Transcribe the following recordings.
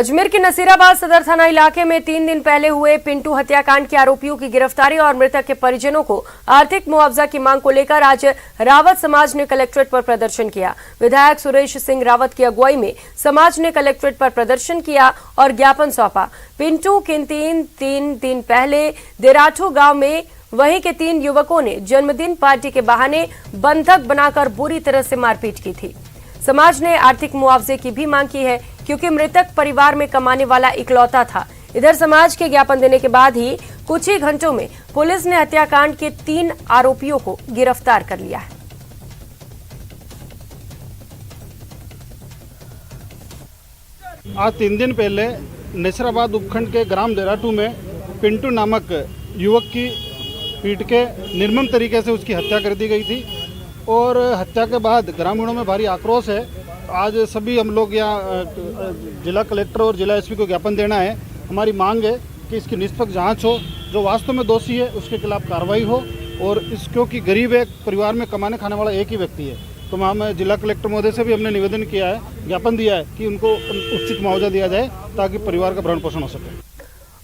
अजमेर के नसीराबाद सदर थाना इलाके में 3 दिन पहले हुए पिंटू हत्याकांड के आरोपियों की गिरफ्तारी और मृतक के परिजनों को आर्थिक मुआवजा की मांग को लेकर आज रावत समाज ने कलेक्ट्रेट पर प्रदर्शन किया। विधायक सुरेश सिंह रावत की अगुवाई में समाज ने कलेक्ट्रेट पर प्रदर्शन किया और ज्ञापन सौंपा। पिंटू के 3 दिन पहले देराठू गांव में वहीं के 3 युवकों ने जन्मदिन पार्टी के बहाने बंधक बनाकर बुरी तरह से मारपीट की थी। समाज ने आर्थिक मुआवजे की भी मांग की है क्योंकि मृतक परिवार में कमाने वाला इकलौता था। इधर समाज के ज्ञापन देने के बाद ही कुछ ही घंटों में पुलिस ने हत्याकांड के 3 आरोपियों को गिरफ्तार कर लिया है। आज 3 दिन पहले नसीराबाद उपखंड के ग्राम देराटू में पिंटू नामक युवक की पीट के निर्मम तरीके से उसकी हत्या कर दी गई थी और हत्या के बाद ग्रामीणों में भारी आक्रोश है। आज सभी हम लोग यहाँ जिला कलेक्टर और जिला एसपी को ज्ञापन देना है। हमारी मांग है कि इसकी निष्पक्ष जांच हो, जो वास्तव में दोषी है उसके खिलाफ कार्रवाई हो और इस क्योंकि गरीब एक परिवार में कमाने खाने वाला एक ही व्यक्ति है। तो हम जिला कलेक्टर महोदय से भी हमने निवेदन किया है, ज्ञापन दिया है कि उनको उचित मुआवजा दिया जाए ताकि परिवार का भरण पोषण हो सके।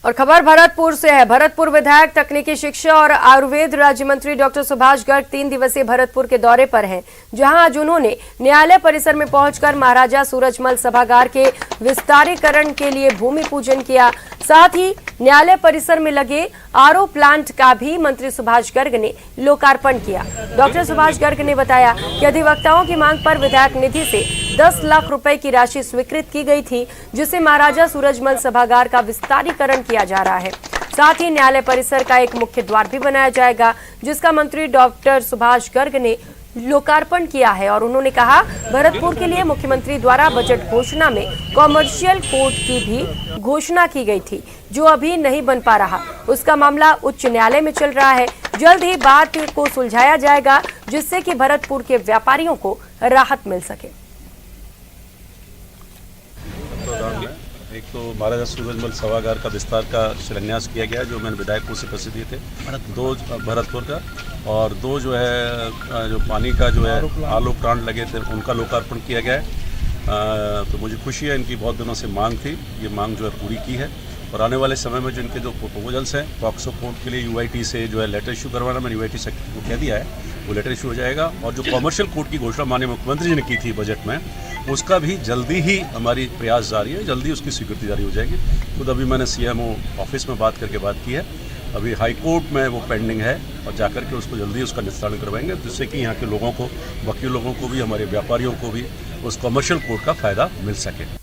और खबर भरतपुर से है। भरतपुर विधायक, तकनीकी शिक्षा और आयुर्वेद राज्य मंत्री डॉक्टर सुभाष गर्ग 3 दिवसीय भरतपुर के दौरे पर हैं, जहां आज उन्होंने न्यायालय परिसर में पहुंचकर महाराजा सूरजमल सभागार के विस्तारीकरण के लिए भूमि पूजन किया। साथ ही न्यायालय परिसर में लगे आरओ प्लांट का भी मंत्री सुभाष गर्ग ने लोकार्पण किया। डॉक्टर सुभाष गर्ग ने बताया कि अधिवक्ताओं की मांग पर विधायक निधि से 10 लाख रुपए की राशि स्वीकृत की गई थी, जिससे महाराजा सूरजमल सभागार का विस्तारीकरण किया जा रहा है। साथ ही न्यायालय परिसर का एक मुख्य द्वार भी बनाया जाएगा, जिसका मंत्री डॉक्टर सुभाष गर्ग ने लोकार्पण किया है। और उन्होंने कहा, भरतपुर के लिए मुख्यमंत्री द्वारा बजट घोषणा में कॉमर्शियल कोर्ट की भी घोषणा की गई थी, जो अभी नहीं बन पा रहा। उसका मामला उच्च न्यायालय में चल रहा है। जल्द ही बात को सुलझाया जाएगा, जिससे कि भरतपुर के व्यापारियों को राहत मिल सके। एक तो महाराजा सूरजमल सभागार का विस्तार का शिलान्यास किया गया, जो मैंने विधायक को से पैसे दिए थे, 2 भरतपुर का, और 2 जो है जो पानी का जो है आलो प्लांट लगे थे उनका लोकार्पण किया गया है। तो मुझे खुशी है, इनकी बहुत दिनों से मांग थी, ये मांग जो है पूरी की है। और आने वाले समय में जो इनके जो प्रपोजल्स हैं पॉक्सो कोर्ट के लिए यूआईटी से जो है लेटर इशू करवाना, मैंने यूआईटी सेक्रेटरी को कह दिया है, वो लेटर इशू हो जाएगा। और जो कॉमर्शियल कोर्ट की घोषणा माननीय मुख्यमंत्री जी ने की थी बजट में, उसका भी जल्दी ही हमारी प्रयास जारी है, जल्दी उसकी स्वीकृति जारी हो जाएगी। खुद अभी मैंने सीएमओ ऑफिस में बात करके बात की है, अभी हाई कोर्ट में वो पेंडिंग है और जाकर के उसको जल्दी उसका निस्तारण करवाएंगे, जिससे कि यहाँ के लोगों को, वकील लोगों को भी, हमारे व्यापारियों को भी उस कॉमर्शियल कोर्ट का फायदा मिल सके।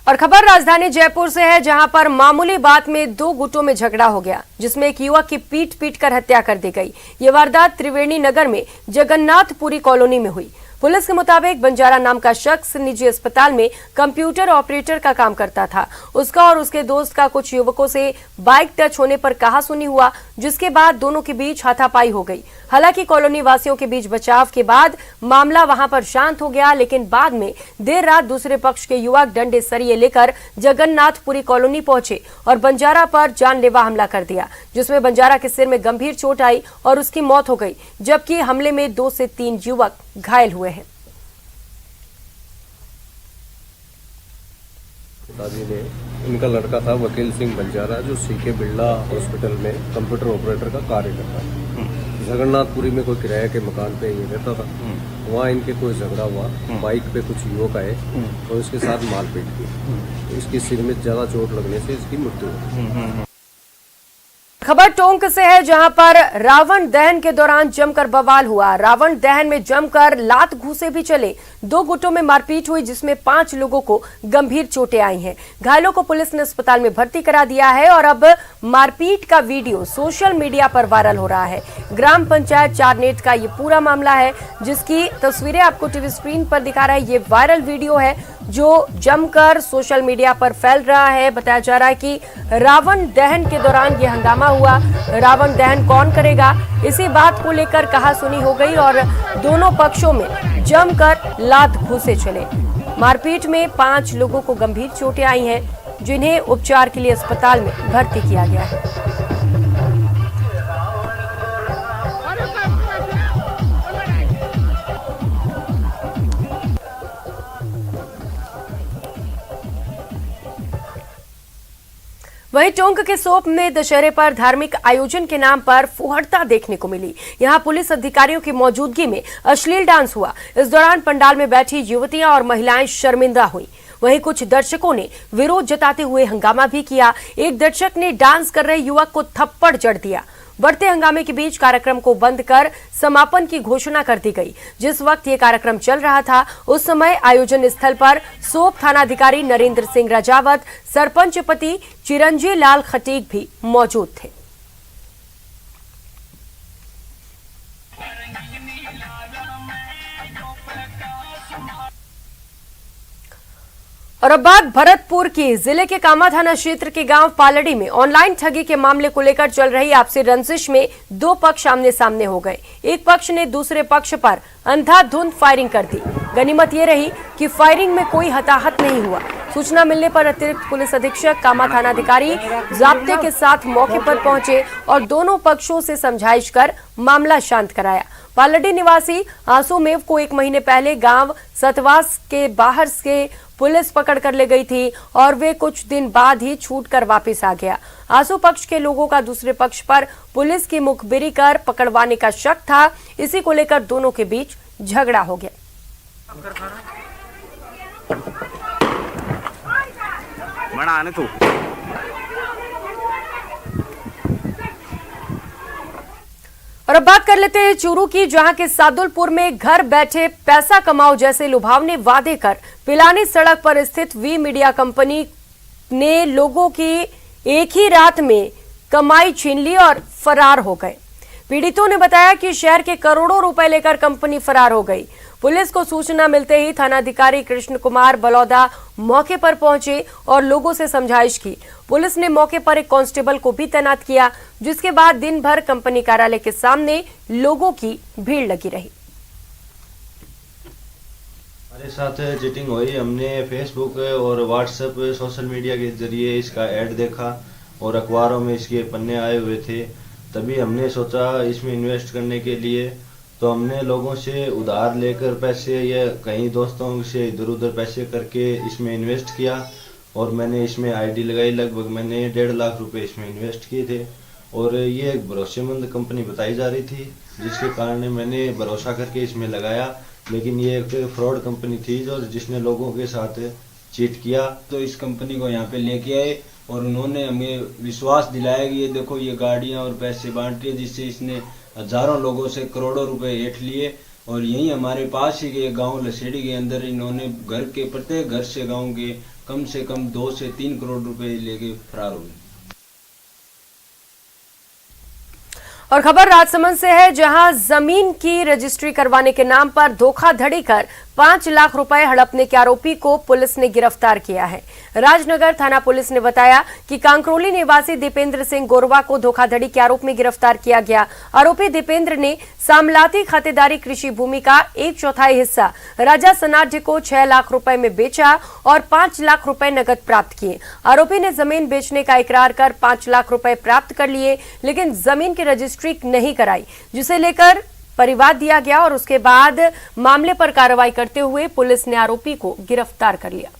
और खबर राजधानी जयपुर से है, जहां पर मामूली बात में 2 गुटों में झगड़ा हो गया, जिसमें एक युवक की पीट कर हत्या कर दी गई। ये वारदात त्रिवेणी नगर में जगन्नाथपुरी कॉलोनी में हुई। पुलिस के मुताबिक बंजारा नाम का शख्स निजी अस्पताल में कंप्यूटर ऑपरेटर का काम करता था। उसका और उसके दोस्त का कुछ युवकों से बाइक टच होने पर कहासुनी हुआ, जिसके बाद दोनों के बीच हाथापाई हो गई। हालांकि कॉलोनी वासियों के बीच बचाव के बाद मामला वहां पर शांत हो गया, लेकिन बाद में देर रात दूसरे पक्ष के युवक डंडे सरिये लेकर जगन्नाथपुरी कॉलोनी पहुंचे और बंजारा पर जानलेवा हमला कर दिया, जिसमें बंजारा के सिर में गंभीर चोट आई और उसकी मौत हो गई, जबकि हमले में 2 से 3 युवक घायल हुए हैं। दादी ने, इनका लड़का था वकील सिंह बंजारा, जो सीके बिरला हॉस्पिटल में कंप्यूटर ऑपरेटर का कार्य करता था। जगन्नाथपुरी में कोई किराए के मकान पे ये रहता था। वहाँ इनके कोई झगड़ा हुआ, बाइक पे कुछ युवक आए और इसके साथ मारपीट की। इसकी सिर में ज्यादा चोट लगने से इसकी मृत्यु हो गई। खबर टोंक से है, जहां पर रावण दहन के दौरान जमकर बवाल हुआ। रावण दहन में जमकर लात घूसे भी चले। 2 गुटों में मारपीट हुई, जिसमें 5 लोगों को गंभीर चोटें आई हैं। घायलों को पुलिस ने अस्पताल में भर्ती करा दिया है और अब मारपीट का वीडियो सोशल मीडिया पर वायरल हो रहा है। ग्राम पंचायत चारनेट का ये पूरा मामला है, जिसकी तस्वीरें आपको टीवी स्क्रीन पर दिखा रहा है। ये वायरल वीडियो है जो जमकर सोशल मीडिया पर फैल रहा है। बताया जा रहा है कि रावण दहन के दौरान ये हंगामा हुआ। रावण दहन कौन करेगा, इसी बात को लेकर कहासुनी हो गई और दोनों पक्षों में जमकर लात घूसे चले। मारपीट में 5 लोगों को गंभीर चोटें आई हैं, जिन्हें उपचार के लिए अस्पताल में भर्ती किया गया है। वहीं टोंक के सोप में दशहरे पर धार्मिक आयोजन के नाम पर फुहड़ता देखने को मिली। यहां पुलिस अधिकारियों की मौजूदगी में अश्लील डांस हुआ। इस दौरान पंडाल में बैठी युवतियां और महिलाएं शर्मिंदा हुईं। वहीं कुछ दर्शकों ने विरोध जताते हुए हंगामा भी किया। एक दर्शक ने डांस कर रहे युवक को थप्पड़ जड़ दिया। बढ़ते हंगामे के बीच कार्यक्रम को बंद कर समापन की घोषणा कर दी गई। जिस वक्त ये कार्यक्रम चल रहा था उस समय आयोजन स्थल पर सोप थानाधिकारी नरेंद्र सिंह राजावत, सरपंच पति चिरंजी लाल खटीक भी मौजूद थे। और अब बात भरतपुर की। जिले के कामा थाना क्षेत्र के गांव पालड़ी में ऑनलाइन ठगी के मामले को लेकर चल रही आपसी रंजिश में दो पक्ष आमने सामने हो गए। एक पक्ष ने दूसरे पक्ष पर अंधाधुंध फायरिंग कर दी। गनीमत ये रही कि फायरिंग में कोई हताहत नहीं हुआ। सूचना मिलने पर अतिरिक्त पुलिस अधीक्षक कामा थानाधिकारी जाब्ते के साथ मौके पर पहुंचे और दोनों पक्षों से समझाइश कर मामला शांत कराया। पालड़ी निवासी आंसूमेव को 1 महीने पहले गांव सतवास के बाहर से पुलिस पकड़ कर ले गई थी और वे कुछ दिन बाद ही छूटकर वापस आ गया। आंसू पक्ष के लोगों का दूसरे पक्ष पर पुलिस की मुखबिरी कर पकड़वाने का शक था। इसी को लेकर दोनों के बीच झगड़ा हो गया। और अब बात कर लेते हैं चूरू की, जहां के सादुलपुर में घर बैठे पैसा कमाओ जैसे लुभावने वादे कर पिलानी सड़क पर स्थित वी मीडिया कंपनी ने लोगों की एक ही रात में कमाई छीन ली और फरार हो गए। पीड़ितों ने बताया कि शहर के करोड़ों रुपए लेकर कंपनी फरार हो गई। पुलिस को सूचना मिलते ही थानाधिकारी कृष्ण कुमार बलौदा मौके पर पहुंचे और लोगों से समझाइश की। पुलिस ने मौके पर एक कांस्टेबल को भी तैनात किया, जिसके बाद दिन भर कंपनी कार्यालय के सामने लोगों की भीड़ लगी रही। हमारे साथ चीटिंग हुई। हमने फेसबुक और व्हाट्सएप सोशल मीडिया के जरिए इसका ऐड देखा और अखबारों में इसके पन्ने आए हुए थे। तभी हमने सोचा इसमें इन्वेस्ट करने के लिए, तो हमने लोगों से उधार लेकर पैसे या कहीं दोस्तों से इधर उधर पैसे करके इसमें इन्वेस्ट किया और मैंने इसमें आईडी लगाई। लगभग मैंने 1.5 लाख रुपए इसमें इन्वेस्ट किए थे और ये एक भरोसेमंद कंपनी बताई जा रही थी, जिसके कारण मैंने भरोसा करके इसमें लगाया। लेकिन ये एक फ्रॉड कंपनी थी जो जिसने लोगों के साथ चीट किया। तो इस कंपनी को यहाँ पे लेके आए और उन्होंने हमें विश्वास दिलाया कि ये देखो ये गाड़ियाँ और पैसे बांट रही है, जिससे इसने हजारों लोगों से करोड़ों रुपए ऐंठ लिए। और यही हमारे पास ही के गांव लसेड़ी के अंदर इन्होंने घर के प्रत्येक घर से गांव के कम से कम 2 से 3 करोड़ रुपए लेके फरार हो गए। और खबर राजसमंद से है, जहां जमीन की रजिस्ट्री करवाने के नाम पर धोखाधड़ी कर 5 लाख रुपए हड़पने के आरोपी को पुलिस ने गिरफ्तार किया है। राजनगर थाना पुलिस ने बताया कि कांकरोली निवासी दीपेंद्र सिंह गोरवा को धोखाधड़ी के आरोप में गिरफ्तार किया गया। आरोपी दीपेंद्र ने सामलाती खातेदारी कृषि भूमि का 1/4 हिस्सा राजा सनाढ्य को 6 लाख रुपए में बेचा और 5 लाख रुपए नकद प्राप्त किए। आरोपी ने जमीन बेचने का इकरार कर 5 लाख रुपए प्राप्त कर लिए, लेकिन जमीन की रजिस्ट्री नहीं कराई, जिसे लेकर परिवाद दिया गया और उसके बाद मामले पर कार्रवाई करते हुए पुलिस ने आरोपी को गिरफ्तार कर लिया।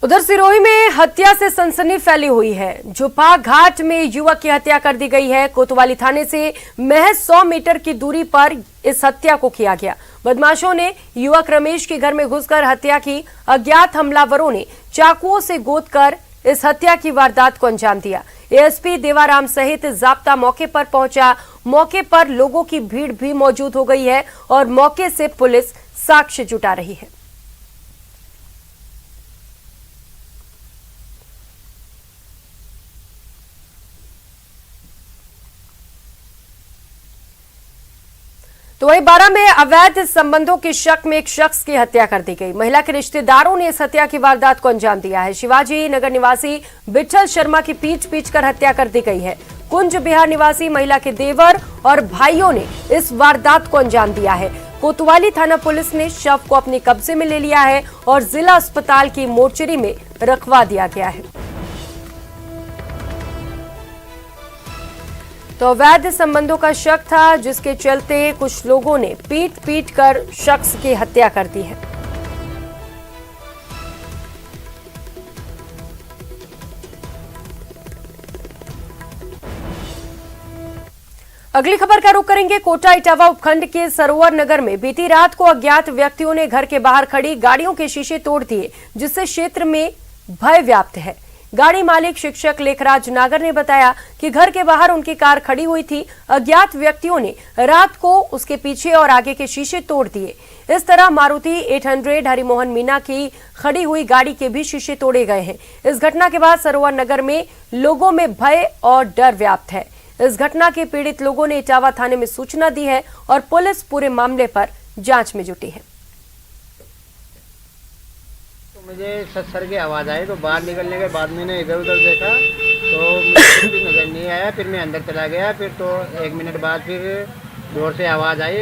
उधर सिरोही में हत्या से सनसनी फैली हुई है। झुपा घाट में युवक की हत्या कर दी गई है। कोतवाली थाने से महज 100 मीटर की दूरी पर इस हत्या को किया गया। बदमाशों ने युवक रमेश के घर में घुसकर हत्या की। अज्ञात हमलावरों ने चाकुओं से गोदकर इस हत्या की वारदात को अंजाम दिया। एएसपी देवाराम सहित जाब्ता मौके पर पहुंचा। मौके पर लोगों की भीड़ भी मौजूद हो गई है और मौके से पुलिस साक्ष्य जुटा रही है। तो वही 12 में अवैध संबंधों के शक में एक शख्स की हत्या कर दी गई। महिला के रिश्तेदारों ने इस हत्या की वारदात को अंजाम दिया है। शिवाजी नगर निवासी विठल शर्मा की पीट कर हत्या कर दी गई है। कुंज बिहार निवासी महिला के देवर और भाइयों ने इस वारदात को अंजाम दिया है। कोतवाली थाना पुलिस ने शव को अपने कब्जे में ले लिया है और जिला अस्पताल की मोर्चरी में रखवा दिया गया है। तो अवैध संबंधों का शक था, जिसके चलते कुछ लोगों ने पीट कर शख्स की हत्या कर दी है। अगली खबर का रुख करेंगे कोटा इटावा उपखंड के सरोवर नगर में बीती रात को अज्ञात व्यक्तियों ने घर के बाहर खड़ी गाड़ियों के शीशे तोड़ दिए, जिससे क्षेत्र में भय व्याप्त है। गाड़ी मालिक शिक्षक लेखराज नागर ने बताया कि घर के बाहर उनकी कार खड़ी हुई थी। अज्ञात व्यक्तियों ने रात को उसके पीछे और आगे के शीशे तोड़ दिए। इस तरह मारुति 800 हरिमोहन मीना की खड़ी हुई गाड़ी के भी शीशे तोड़े गए हैं। इस घटना के बाद सरोवर नगर में लोगों में भय और डर व्याप्त है। इस घटना के पीड़ित लोगों ने इटावा थाने में सूचना दी है और पुलिस पूरे मामले पर जांच में जुटी है। तो मुझे सर की आवाज़ आई, तो बाहर निकलने के बाद मैंने इधर उधर देखा तो मुझे कुछ नज़र नहीं आया। फिर मैं अंदर चला गया। फिर तो 1 मिनट बाद फिर जोर से आवाज़ आई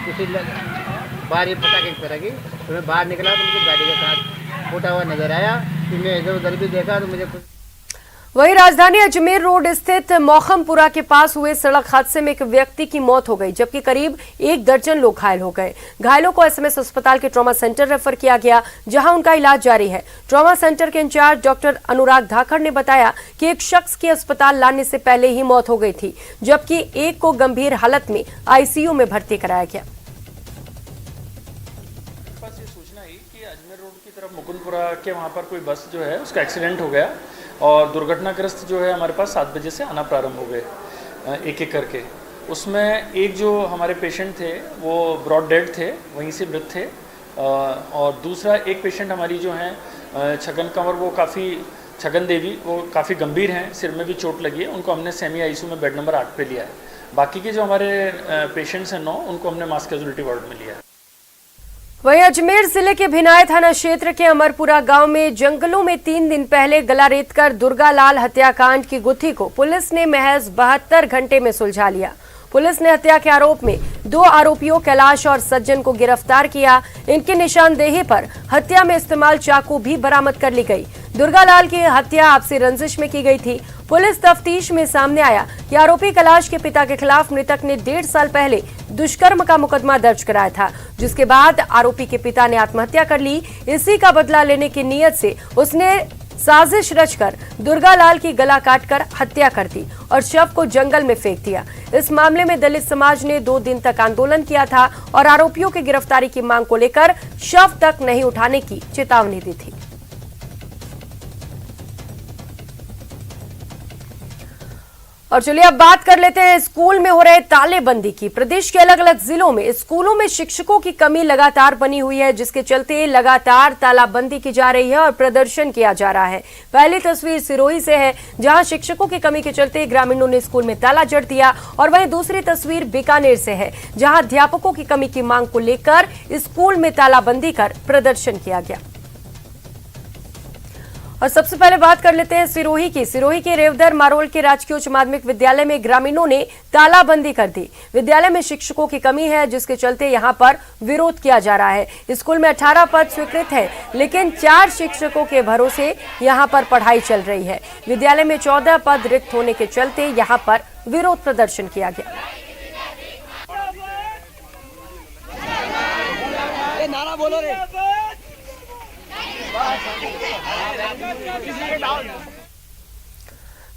किसी बाहरी पटाखे की तरह की। तो मैं बाहर निकला तो मुझे गाड़ी के साथ फूटा हुआ नजर आया। फिर मैं इधर उधर भी देखा तो मुझे कुछ। वहीं राजधानी अजमेर रोड स्थित मौखमपुरा के पास हुए सड़क हादसे में एक व्यक्ति की मौत हो गई, जबकि करीब 1 दर्जन लोग घायल हो गए। घायलों को एसएमएस अस्पताल के ट्रॉमा सेंटर रेफर किया गया, जहां उनका इलाज जारी है। ट्रॉमा सेंटर के इंचार्ज डॉक्टर अनुराग धाकड़ ने बताया कि एक शख्स की अस्पताल लाने से पहले ही मौत हो गई थी, जबकि एक को गंभीर हालत में आईसीयू में भर्ती कराया गया। अजमेर रोड की तरफ मुकुंदपुरा के वहाँ पर कोई बस जो है उसका एक्सीडेंट हो गया और दुर्घटनाग्रस्त जो है हमारे पास 7 बजे से आना प्रारंभ हो गए एक एक करके। उसमें एक जो हमारे पेशेंट थे वो ब्रॉड डेड थे, वहीं से मृत थे, और दूसरा एक पेशेंट हमारी जो हैं छगन कंवर वो काफ़ी छगन देवी वो काफ़ी गंभीर हैं, सिर में भी चोट लगी है। उनको हमने सेमी आईसीयू में बेड नंबर 8 पे लिया है। बाकी के जो हमारे पेशेंट्स हैं 9 उनको हमने मास कैजुअलिटी वार्ड में लिया है। वहीं अजमेर जिले के भिनाय थाना क्षेत्र के अमरपुरा गांव में जंगलों में 3 दिन पहले गला रेतकर दुर्गालाल हत्याकांड की गुत्थी को पुलिस ने महज 72 घंटे में सुलझा लिया। पुलिस ने हत्या के आरोप में 2 आरोपियों कैलाश और सज्जन को गिरफ्तार किया। इनकी निशानदेही पर हत्या में इस्तेमाल चाकू भी बरामद कर ली गई। दुर्गालाल की हत्या आपसी रंजिश में की गई थी। पुलिस तफ्तीश में सामने आया कि आरोपी कैलाश के पिता के खिलाफ मृतक ने 1.5 साल पहले दुष्कर्म का मुकदमा दर्ज कराया था, जिसके बाद आरोपी के पिता ने आत्महत्या कर ली। इसी का बदला लेने की नीयत से उसने साजिश रचकर दुर्गालाल की गला काटकर हत्या कर दी और शव को जंगल में फेंक दिया। इस मामले में दलित समाज ने 2 दिन तक आंदोलन किया था और आरोपियों की गिरफ्तारी की मांग को लेकर शव तक नहीं उठाने की चेतावनी दी थी। और चलिए अब बात कर लेते हैं स्कूल में हो रहे तालेबंदी की। प्रदेश के अलग अलग जिलों में स्कूलों में शिक्षकों की कमी लगातार बनी हुई है, जिसके चलते लगातार तालाबंदी की जा रही है और प्रदर्शन किया जा रहा है। पहली तस्वीर सिरोही से है, जहां शिक्षकों की कमी के चलते ग्रामीणों ने स्कूल में ताला जड़ दिया, और वहीं दूसरी तस्वीर बीकानेर से है, जहां अध्यापकों की कमी की मांग को लेकर स्कूल में तालाबंदी कर प्रदर्शन किया गया। और सबसे पहले बात कर लेते हैं सिरोही की। सिरोही के रेवदर मारोल के राजकीय उच्च माध्यमिक विद्यालय में ग्रामीणों ने तालाबंदी कर दी। विद्यालय में शिक्षकों की कमी है, जिसके चलते यहां पर विरोध किया जा रहा है। स्कूल में 18 पद स्वीकृत है, लेकिन 4 शिक्षकों के भरोसे यहां पर पढ़ाई चल रही है। विद्यालय में 14 पद रिक्त होने के चलते यहां पर विरोध प्रदर्शन किया गया। नारा बोलो रे।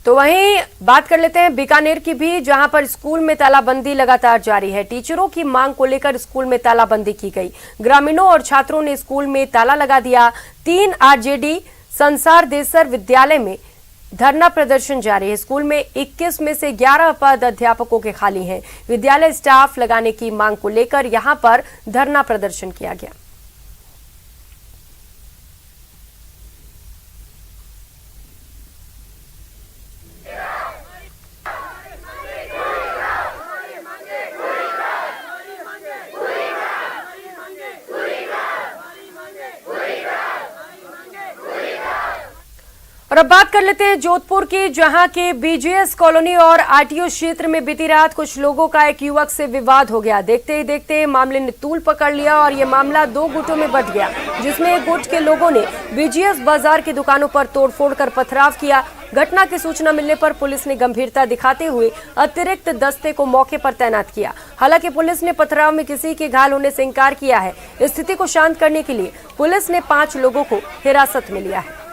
तो वहीं बात कर लेते हैं बीकानेर की भी, जहां पर स्कूल में तालाबंदी लगातार जारी है। टीचरों की मांग को लेकर स्कूल में तालाबंदी की गई। ग्रामीणों और छात्रों ने स्कूल में ताला लगा दिया। 3 आरजेडी संसार देसर विद्यालय में धरना प्रदर्शन जारी है। स्कूल में 21 में से 11 पद अध्यापकों के खाली हैं। विद्यालय स्टाफ लगाने की मांग को लेकर यहां पर धरना प्रदर्शन किया गया। और अब बात कर लेते हैं जोधपुर की, जहां के बीजीएस कॉलोनी और आरटीओ क्षेत्र में बीती रात कुछ लोगों का एक युवक से विवाद हो गया। देखते ही देखते मामले ने तूल पकड़ लिया और ये मामला 2 गुटों में बंट गया, जिसमें एक गुट के लोगों ने बीजीएस बाजार की दुकानों पर तोड़फोड़ कर पथराव किया। घटना की सूचना मिलने पर पुलिस ने गंभीरता दिखाते हुए अतिरिक्त दस्ते को मौके पर तैनात किया। हालांकि पुलिस ने पथराव में किसी के घायल होने से इंकार किया है। स्थिति को शांत करने के लिए पुलिस ने 5 लोगों को हिरासत में लिया है।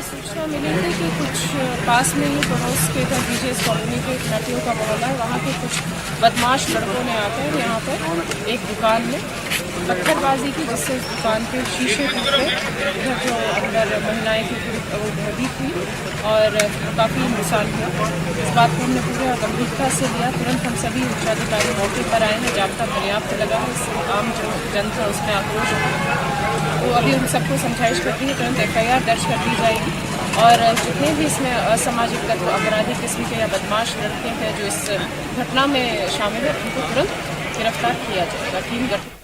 सूचना मिली थी कि कुछ पास में ही पड़ोस के घर बीजेस कॉलोनी के नटियों का मोहल्ला है, वहाँ के कुछ बदमाश लड़कों ने आकर यहाँ पर एक दुकान में पत्थरबाजी की, जिससे उस दुकान के शीशे टूटे, उधर जो अंदर महिलाएं की वो भयभीत हुई और काफ़ी नुकसान हुआ। इस बात को हमने पूरे गंभीरता से लिया। तुरंत हम सभी उच्चाधिकारी मौके पर आए हैं, जाब्ता पर्याप्त लगा है, इससे आम जो जनता उसमें आक्रोश है। तो अभी हम सबको समझाइश कर दी है, तुरंत FIR दर्ज कर दी जाएगी और जितने भी इसमें असामाजिक तत्व, आपराधिक किस्म के या बदमाश लड़के हैं जो इस घटना में शामिल है, उनको तुरंत गिरफ्तार किया जाएगा। टीम गठित।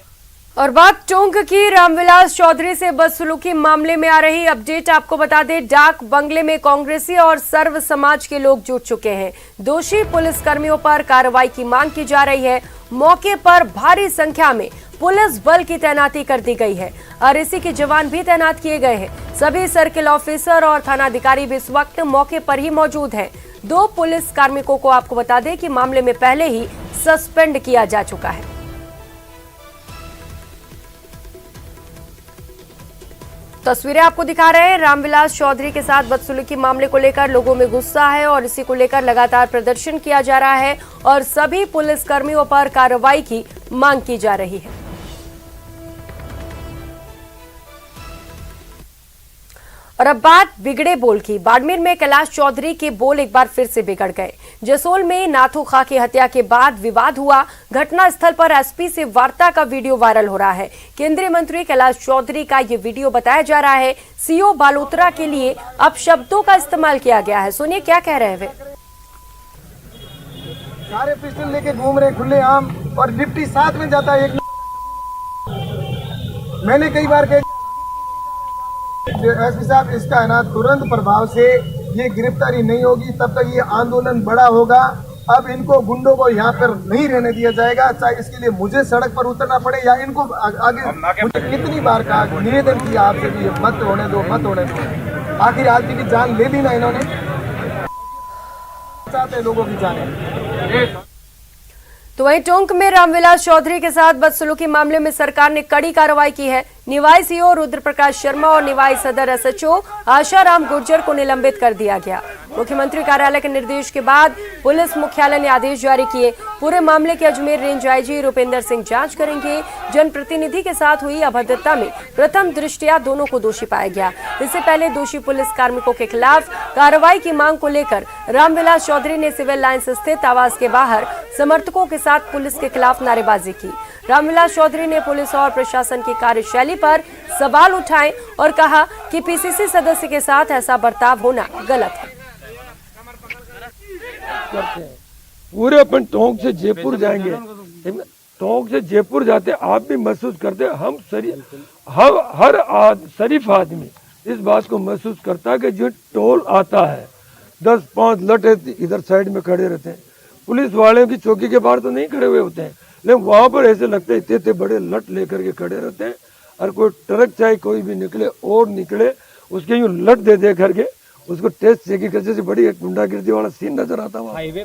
और बात टोंक की रामविलास चौधरी से बदसलूकी मामले में आ रही अपडेट आपको बता दें। डाक बंगले में कांग्रेसी और सर्व समाज के लोग जुट चुके हैं। दोषी पुलिसकर्मियों पर कार्रवाई की मांग की जा रही है। मौके पर भारी संख्या में पुलिस बल की तैनाती कर दी गई है। RAC के जवान भी तैनात किए गए हैं। सभी सर्किल ऑफिसर और थानाधिकारी भी इस वक्त मौके पर ही मौजूद हैं। 2 पुलिस कार्मिकों को आपको बता दें कि मामले में पहले ही सस्पेंड किया जा चुका है। तस्वीरें आपको दिखा रहे हैं। रामविलास चौधरी के साथ बदसलूकी मामले को लेकर लोगों में गुस्सा है और इसी को लेकर लगातार प्रदर्शन किया जा रहा है और सभी पुलिसकर्मियों पर कार्रवाई की मांग की जा रही है। और अब बात बिगड़े बोल की। बाड़मेर में कैलाश चौधरी के बोल एक बार फिर से बिगड़ गए। जसोल में नाथू खां की हत्या के बाद विवाद हुआ। घटना स्थल पर SP से वार्ता का वीडियो वायरल हो रहा है। केंद्रीय मंत्री कैलाश चौधरी का ये वीडियो बताया जा रहा है। CO बालोतरा के लिए अपशब्दों का इस्तेमाल किया गया है। सुनिए क्या कह रहे हैं वे। सारे पिस्टल लेके घूम रहे खुले आम और डिप्टी साथ में जाता है। मैंने कई बार कहा SP साहब, इसका है ना तुरंत प्रभाव से ये गिरफ्तारी नहीं होगी तब तक ये आंदोलन बड़ा होगा। अब इनको गुंडों को यहाँ पर नहीं रहने दिया जाएगा, चाहे इसके लिए मुझे सड़क पर उतरना पड़े या इनको आगे। मुझे कितनी बार कहा, निवेदन किया आपसे भी मत होने दो, मत होने दो। आखिर आदमी की जान ले ली ना इन्होंने। चाहते लोगों की जान। तो वहीं टोंक में रामविलास चौधरी के साथ बदसलूकी मामले में सरकार ने कड़ी कार्रवाई की है। निवाई CO रुद्र प्रकाश शर्मा और निवाई सदर SHO आशाराम गुर्जर को निलंबित कर दिया गया। मुख्यमंत्री कार्यालय के निर्देश के बाद पुलिस मुख्यालय ने आदेश जारी किए। पूरे मामले की अजमेर रेंज IG रुपेंद्र सिंह जांच करेंगे। जनप्रतिनिधि के साथ हुई अभद्रता में प्रथम दृष्टया दोनों को दोषी पाया गया। इससे पहले दोषी पुलिस कार्मिकों के खिलाफ कार्रवाई की मांग को लेकर रामविलास चौधरी ने सिविल लाइंस स्थित आवास के बाहर समर्थकों के साथ पुलिस के खिलाफ नारेबाजी की। रामविलास चौधरी ने पुलिस और प्रशासन की कार्यशैली पर सवाल उठाए और कहा कि PCC सदस्य के साथ ऐसा बर्ताव होना गलत है। पूरे अपन टोंक से जयपुर जाएंगे, टोंक से जयपुर जाते आप भी महसूस करते, हम हर शरीफ आदमी इस बात को महसूस करता है कि जो टोल आता है 10-5 लट इधर साइड में खड़े रहते हैं। पुलिस वाले की चौकी के बाहर तो नहीं खड़े हुए होते हैं, लेकिन वहां पर ऐसे लगते हैं इतने बड़े लट लेकर के खड़े रहते हैं। और कोई ट्रक चाहे कोई भी निकले और निकले, उसके यूं लट दे करके उसको टेस्ट चेकिंग करने से बड़ी एक गुंडागिर्दी वाला सीन नजर आता है।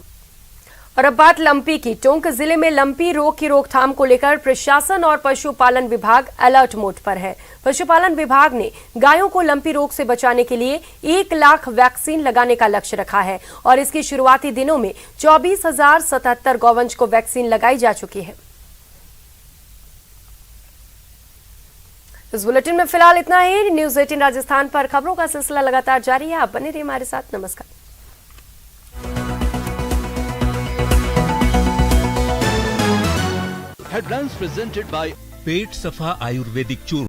और अब बात लंपी की। टोंक जिले में लंपी रोग की रोकथाम को लेकर प्रशासन और पशुपालन विभाग अलर्ट मोड पर है। पशुपालन विभाग ने गायों को लंपी रोग से बचाने के लिए 1 लाख वैक्सीन लगाने का लक्ष्य रखा है और इसकी शुरुआती दिनों में 24,077 गौवंश को वैक्सीन लगाई जा चुकी है। इस बुलेटिन में फिलहाल इतना ही। न्यूज़ 18 राजस्थान पर खबरों का सिलसिला लगातार जारी है। आप बने रहिए हमारे साथ। नमस्कार। Headlines presented by पेट सफा आयुर्वेदिक चूर्ण।